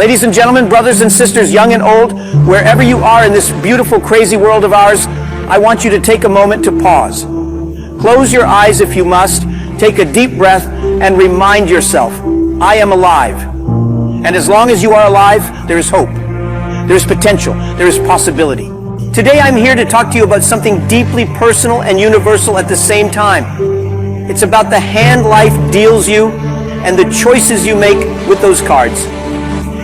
Ladies and gentlemen, brothers and sisters, young and old, wherever you are in this beautiful, crazy world of ours, I want you to take a moment to pause. Close your eyes if you must, take a deep breath, and remind yourself, I am alive. And as long as you are alive, there is hope. There is potential. There is possibility. Today I'm here to talk to you about something deeply personal and universal at the same time. It's about the hand life deals you and the choices you make with those cards.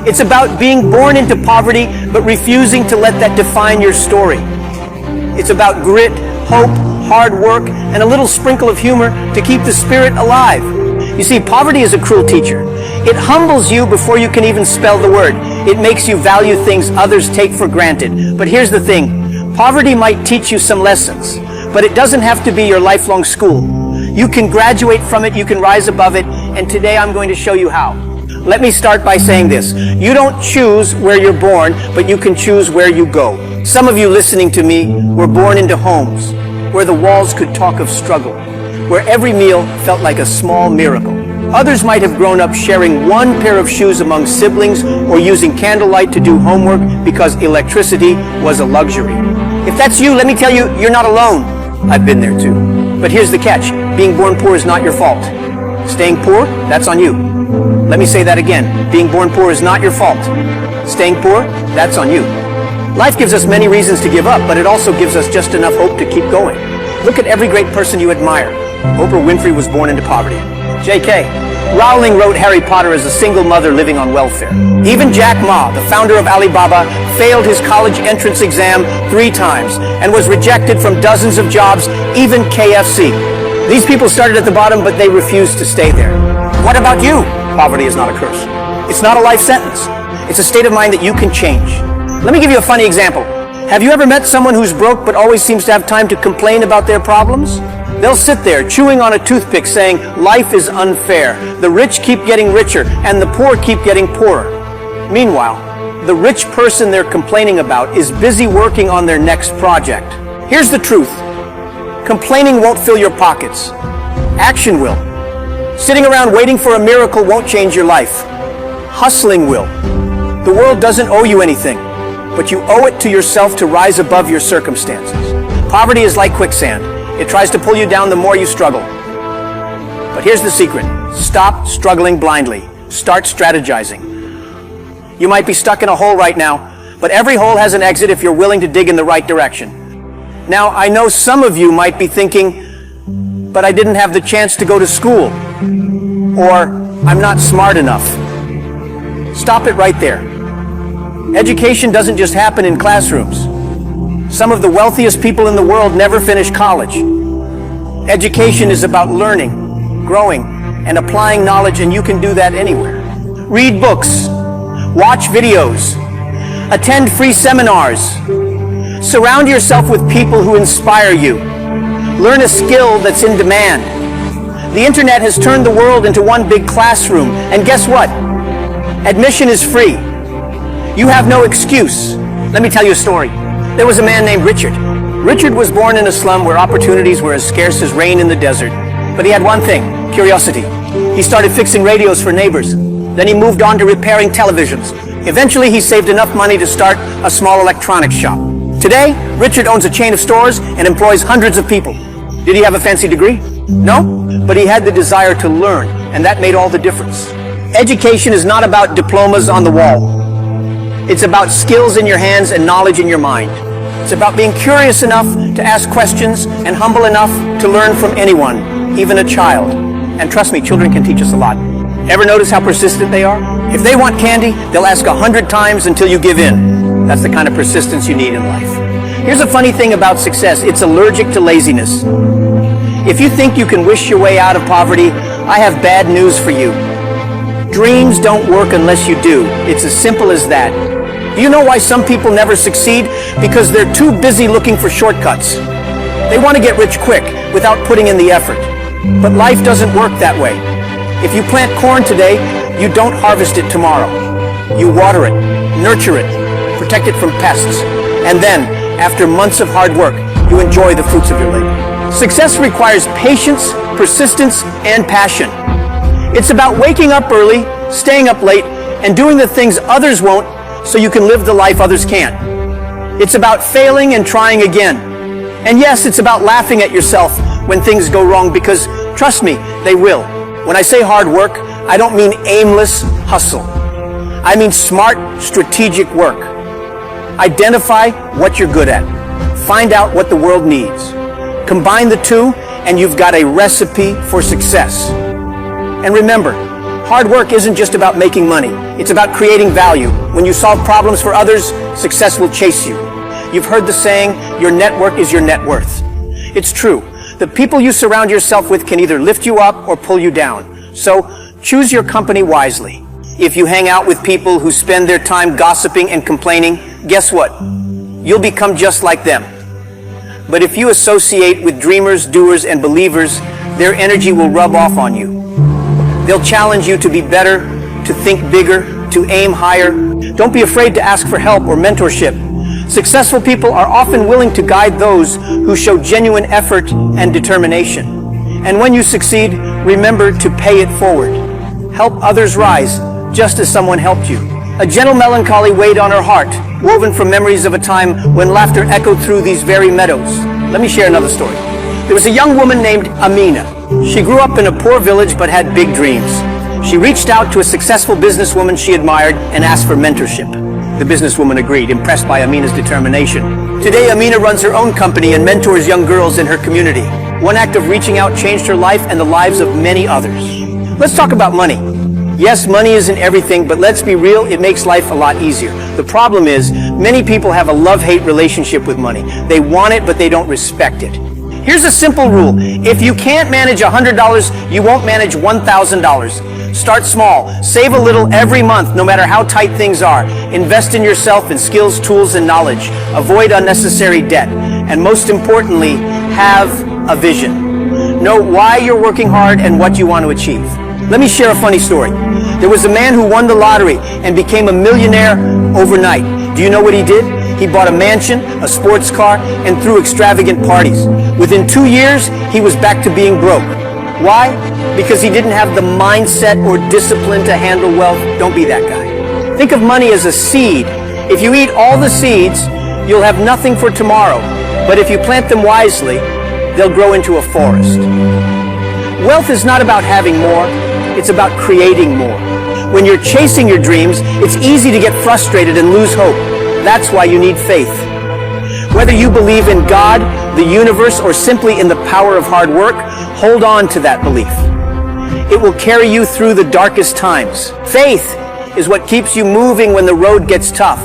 It's about being born into poverty but refusing to let that define your story. It's about grit, hope, hard work, and a little sprinkle of humor to keep the spirit alive. You see, poverty is a cruel teacher. It humbles you before you can even spell the word. It makes you value things others take for granted. But here's the thing. Poverty might teach you some lessons, but it doesn't have to be your lifelong school. You can graduate from it, you can rise above it, and today I'm going to show you how. Let me start by saying this. You don't choose where you're born, but you can choose where you go. Some of you listening to me were born into homes where the walls could talk of struggle, where every meal felt like a small miracle. Others might have grown up sharing one pair of shoes among siblings or using candlelight to do homework because electricity was a luxury. If that's you, let me tell you, you're not alone. I've been there too. But here's the catch. Being born poor is not your fault. Staying poor, that's on you. Let me say that again. Being born poor is not your fault. Staying poor, that's on you. Life gives us many reasons to give up, but it also gives us just enough hope to keep going. Look at every great person you admire. Oprah Winfrey was born into poverty. J.K. Rowling wrote Harry Potter as a single mother living on welfare. Even JactMa, the founder of Alibaba, failed his college entrance exam 3 times and was rejected from dozens of jobs, even KFC. These people started at the bottom, but they refused to stay there. What about you? Poverty is not a curse. It's not a life sentence. It's a state of mind that you can change. Let me give you a funny example. Have you ever met someone who's broke but always seems to have time to complain about their problems? They'll sit there chewing on a toothpick saying, life is unfair. The rich keep getting richer and the poor keep getting poorer. Meanwhile, the rich person they're complaining about is busy working on their next project. Here's the truth. Complaining won't fill your pockets. Action will. Sitting around waiting for a miracle won't change your life. Hustling will. The world doesn't owe you anything, but you owe it to yourself to rise above your circumstances. Poverty is like quicksand. It tries to pull you down the more you struggle. But here's the secret. Stop struggling blindly. Start strategizing. You might be stuck in a hole right now, but every hole has an exit if you're willing to dig in the right direction. Now, I know some of you might be thinking, but I didn't have the chance to go to school, or I'm not smart enough. Stop it right there. Education doesn't just happen in classrooms. Some of the wealthiest people in the world never finish college. Education is about learning, growing, and applying knowledge, and you can do that anywhere. Read books, watch videos, attend free seminars, surround yourself with people who inspire you. Learn a skill that's in demand. The internet has turned the world into one big classroom, and guess what? Admission is free. You have no excuse. Let me tell you a story. There was a man named Richard. Richard was born in a slum where opportunities were as scarce as rain in the desert. But he had one thing, curiosity. He started fixing radios for neighbors. Then he moved on to repairing televisions. Eventually, he saved enough money to start a small electronics shop. Today, Richard owns a chain of stores and employs hundreds of people. Did he have a fancy degree? No, but he had the desire to learn, and that made all the difference. Education is not about diplomas on the wall. It's about skills in your hands and knowledge in your mind. It's about being curious enough to ask questions and humble enough to learn from anyone, even a child. And trust me, children can teach us a lot. Ever notice how persistent they are? If they want candy, they'll ask 100 times until you give in. That's the kind of persistence you need in life. Here's a funny thing about success. It's allergic to laziness. If you think you can wish your way out of poverty, I have bad news for you. Dreams don't work unless you do. It's as simple as that. Do you know why some people never succeed? Because they're too busy looking for shortcuts. They want to get rich quick without putting in the effort. But life doesn't work that way. If you plant corn today, you don't harvest it tomorrow. You water it, nurture it, protect it from pests, and then, after months of hard work, you enjoy the fruits of your labor. Success requires patience, persistence, and passion. It's about waking up early, staying up late, and doing the things others won't so you can live the life others can't. It's about failing and trying again. And yes, it's about laughing at yourself when things go wrong, because trust me, they will. When I say hard work, I don't mean aimless hustle. I mean smart, strategic work. Identify what you're good at. Find out what the world needs. Combine the two, and you've got a recipe for success. And remember, hard work isn't just about making money. It's about creating value. When you solve problems for others, success will chase you. You've heard the saying, your network is your net worth. It's true. The people you surround yourself with can either lift you up or pull you down. So choose your company wisely. If you hang out with people who spend their time gossiping and complaining, guess what? You'll become just like them. But if you associate with dreamers, doers, and believers, their energy will rub off on you. They'll challenge you to be better, to think bigger, to aim higher. Don't be afraid to ask for help or mentorship. Successful people are often willing to guide those who show genuine effort and determination. And when you succeed, remember to pay it forward. Help others rise, just as someone helped you. A gentle melancholy weighed on her heart, woven from memories of a time when laughter echoed through these very meadows. Let me share another story. There was a young woman named Amina. She grew up in a poor village but had big dreams. She reached out to a successful businesswoman she admired and asked for mentorship. The businesswoman agreed, impressed by Amina's determination. Today, Amina runs her own company and mentors young girls in her community. One act of reaching out changed her life and the lives of many others. Let's talk about money. Yes, money isn't everything, but let's be real, it makes life a lot easier. The problem is, many people have a love-hate relationship with money. They want it, but they don't respect it. Here's a simple rule. If you can't manage $100, you won't manage $1,000. Start small. Save a little every month, no matter how tight things are. Invest in yourself in skills, tools, and knowledge. Avoid unnecessary debt. And most importantly, have a vision. Know why you're working hard and what you want to achieve. Let me share a funny story. There was a man who won the lottery and became a millionaire overnight. Do you know what he did? He bought a mansion, a sports car, and threw extravagant parties. Within 2 years, he was back to being broke. Why? Because he didn't have the mindset or discipline to handle wealth. Don't be that guy. Think of money as a seed. If you eat all the seeds, you'll have nothing for tomorrow. But if you plant them wisely, they'll grow into a forest. Wealth is not about having more. It's about creating more. When you're chasing your dreams, it's easy to get frustrated and lose hope. That's why you need faith. Whether you believe in God, the universe, or simply in the power of hard work, hold on to that belief. It will carry you through the darkest times. Faith is what keeps you moving when the road gets tough.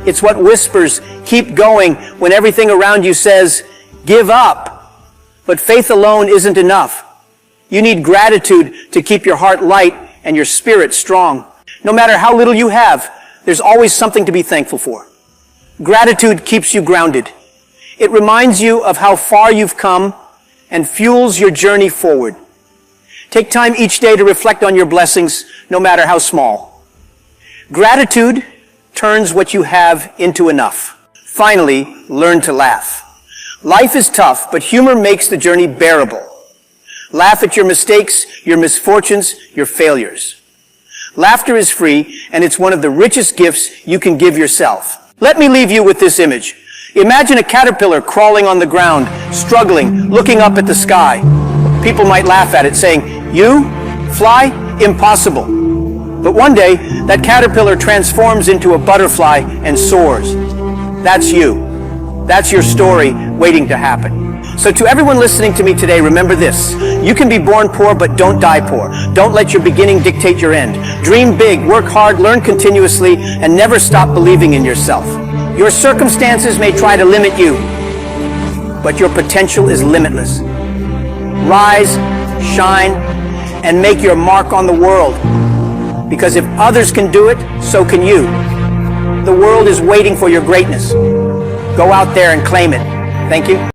It's what whispers, keep going, when everything around you says, give up. But faith alone isn't enough. You need gratitude to keep your heart light and your spirit strong. No matter how little you have, there's always something to be thankful for. Gratitude keeps you grounded. It reminds you of how far you've come and fuels your journey forward. Take time each day to reflect on your blessings, no matter how small. Gratitude turns what you have into enough. Finally, learn to laugh. Life is tough, but humor makes the journey bearable. Laugh at your mistakes, your misfortunes, your failures. Laughter is free, and it's one of the richest gifts you can give yourself. Let me leave you with this image. Imagine a caterpillar crawling on the ground, struggling, looking up at the sky. People might laugh at it, saying, "You? Fly? Impossible." But one day, that caterpillar transforms into a butterfly and soars. That's you. That's your story waiting to happen. So to everyone listening to me today, remember this. You can be born poor, but don't die poor. Don't let your beginning dictate your end. Dream big, work hard, learn continuously, and never stop believing in yourself. Your circumstances may try to limit you, but your potential is limitless. Rise, shine, and make your mark on the world. Because if others can do it, so can you. The world is waiting for your greatness. Go out there and claim it. Thank you.